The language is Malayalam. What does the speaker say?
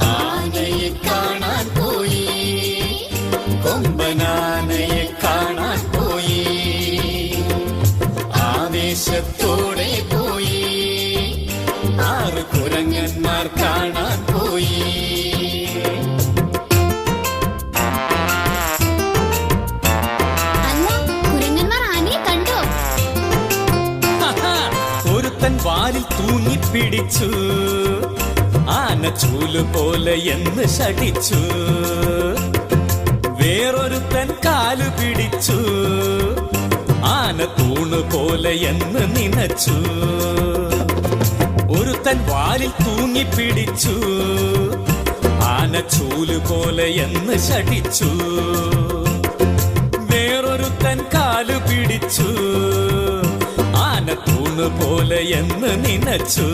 ആനയെ കാണാൻ പോയി, കൊമ്പനാനയെ കാണാൻ പോയി, ആവേശത്തോടെ പോയി, 6 കുരങ്ങന്മാർ കാണാൻ പോയി. വാലിൽ തൂങ്ങിപ്പിടിച്ചു, ആന ചൂല് പോലെ എന്ന് ശഠിച്ചു. വേറൊരുത്തൻ കാലു പിടിച്ചു, ആന തൂണ് പോലെ എന്ന് നനച്ചു. ഒരുത്തൻ വാലിൽ തൂങ്ങിപ്പിടിച്ചു, ആന ചൂല് പോലെ എന്ന് ശഠിച്ചു. വേറൊരുത്തൻ കാലു പിടിച്ചു, ആന തൂണ് പോലെ എന്ന് നനച്ചു.